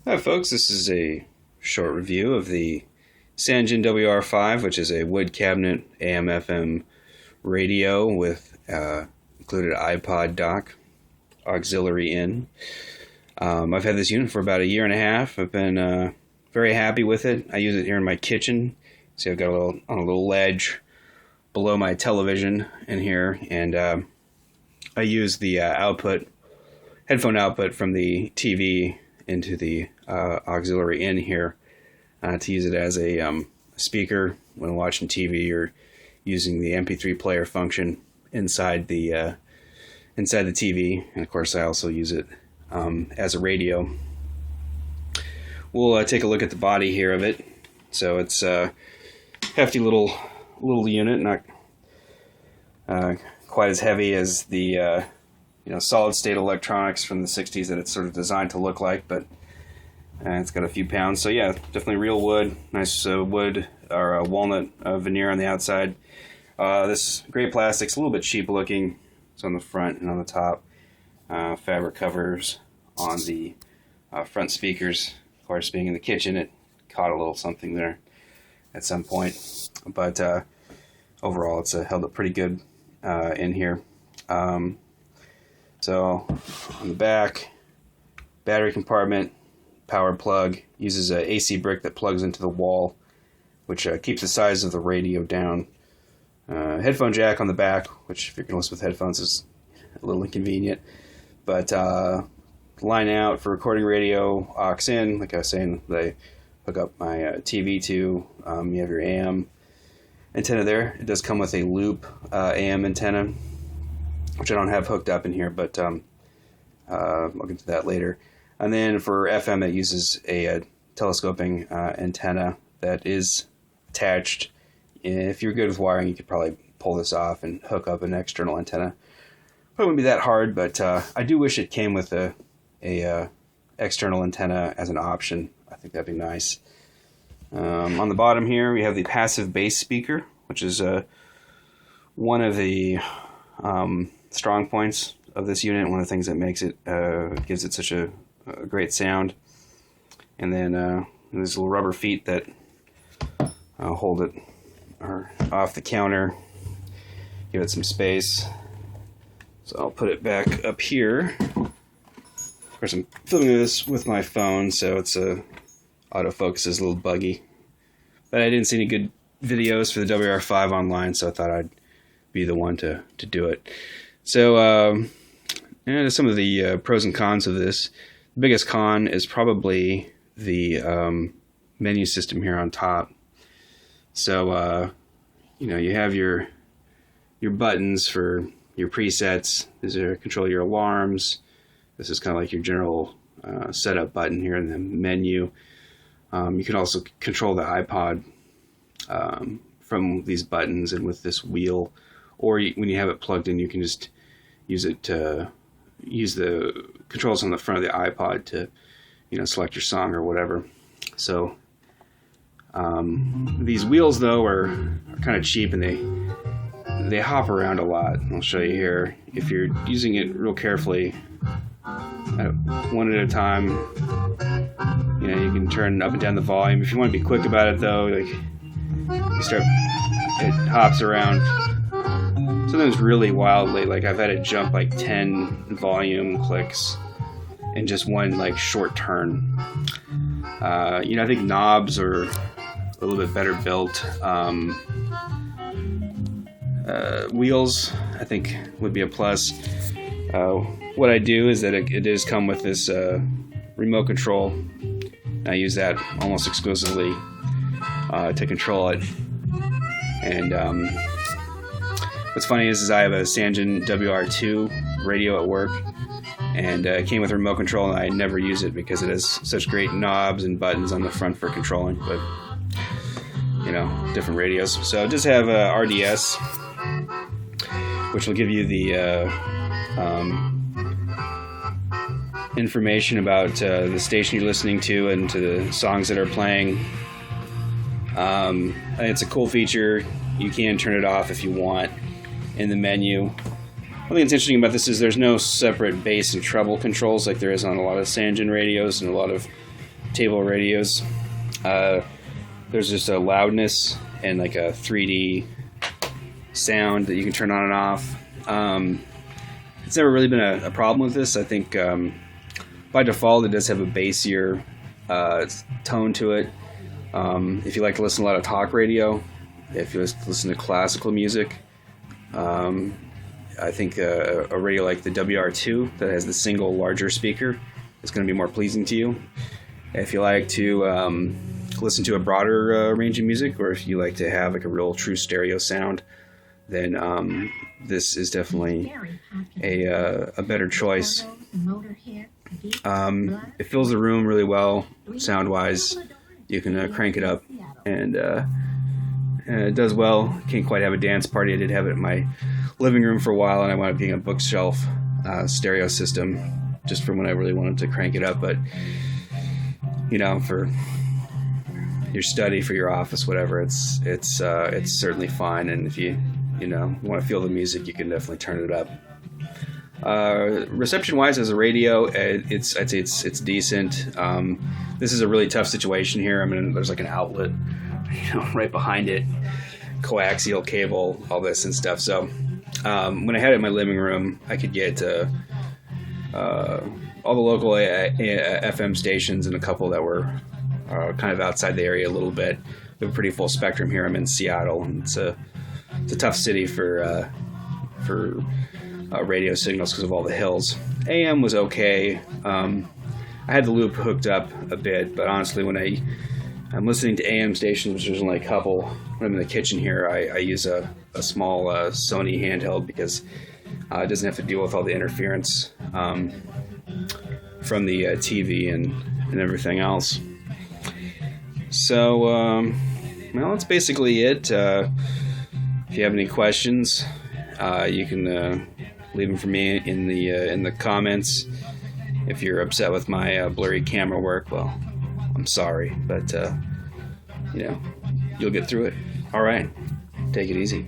Hi folks, this is a short review of the Sangean WR-5, which is a wood cabinet AM/FM radio with included iPod dock, auxiliary in. I've had this unit for about a year and a half. I've been very happy with it. I use it here in my kitchen. See, I've got on a little ledge below my television in here, and I use the headphone output from the TV into the auxiliary in here to use it as a speaker when watching TV or using the MP3 player function inside the TV. And of course, I also use it as a radio. We'll take a look at the body here of it. So it's a hefty little unit, not quite as heavy as the solid state electronics from the 60s that it's sort of designed to look like, but it's got a few pounds. So yeah, definitely real wood, nice wood or walnut veneer on the outside. This gray plastic's a little bit cheap looking. It's on the front and on the top. Fabric covers on the front speakers. Of course, being in the kitchen, it caught a little something there at some point, but overall it's held up pretty good in here. So on the back, battery compartment, power plug, uses a AC brick that plugs into the wall, which keeps the size of the radio down. Headphone jack on the back, which if you're going to listen with headphones is a little inconvenient. But line out for recording radio, aux in, like I was saying, they hook up my TV to. You have your AM antenna there. It does come with a loop AM antenna, which I don't have hooked up in here, but I'll get to that later. And then for FM, it uses a telescoping antenna that is attached. If you're good with wiring, you could probably pull this off and hook up an external antenna. Probably wouldn't be that hard, but I do wish it came with a external antenna as an option. I think that'd be nice. On the bottom here, we have the passive bass speaker, which is one of the strong points of this unit. One of the things that makes it gives it such a great sound. And then there's little rubber feet that hold it off the counter, give it some space. So I'll put it back up here. Of course, I'm filming this with my phone, so it's autofocus is a little buggy. But I didn't see any good videos for the WR-5 online, so I thought I'd be the one to do it. So some of the pros and cons of this. The biggest con is probably the menu system here on top. So you have your buttons for your presets. These are control your alarms. This is kind of like your general setup button here in the menu. You can also control the iPod from these buttons and with this wheel, or when you have it plugged in, you can just use it to use the controls on the front of the iPod to select your song or whatever. So these wheels though are kind of cheap, and they hop around a lot. I'll show you here. If you're using it real carefully, one at a time, you can turn up and down the volume. If you want to be quick about it though, it hops around sometimes really wildly. Like I've had it jump like 10 volume clicks in just one short turn. I think knobs are a little bit better built. Wheels, I think, would be a plus. What I do is that it does come with this remote control. I use that almost exclusively to control it. And what's funny is I have a Sangean WR-2 radio at work, and it came with a remote control, and I never use it because it has such great knobs and buttons on the front for controlling. But different radios. So it does have RDS, which will give you the information about the station you're listening to and to the songs that are playing. I think it's a cool feature. You can turn it off if you want in the menu. One thing that's interesting about this is there's no separate bass and treble controls like there is on a lot of Sangean radios and a lot of table radios. There's just a loudness and like a 3D sound that you can turn on and off. It's never really been a problem with this. I think by default it does have a bassier tone to it. If you like to listen to a lot of talk radio, if you listen to classical music, I think a radio like the WR-2 that has the single larger speaker is going to be more pleasing to you. If you like to listen to a broader range of music, or if you like to have like a real true stereo sound, then this is definitely a better choice. It fills the room really well sound-wise. You can crank it up, and it does well. Can't quite have a dance party. I did have it in my living room for a while, and I wound up getting a bookshelf stereo system just for when I really wanted to crank it up. But you know, for your study, for your office, whatever, it's certainly fine. And if you want to feel the music, you can definitely turn it up. Reception-wise, as a radio, I'd say it's decent. This is a really tough situation here. I mean, there's like an outlet, right behind it, coaxial cable, all this and stuff. So when I had it in my living room, I could get all the local FM stations and a couple that were kind of outside the area a little bit. We have a pretty full spectrum here. I'm in Seattle, and it's a tough city for radio signals because of all the hills. AM was okay. I had the loop hooked up a bit, but honestly, when I'm listening to AM stations, which there's only a couple, when I'm in the kitchen here, I use a small Sony handheld because it doesn't have to deal with all the interference from the TV and everything else. So, well, that's basically it. If you have any questions, you can leave them for me in the comments. If you're upset with my blurry camera work, well, I'm sorry, but you'll get through it. All right, take it easy.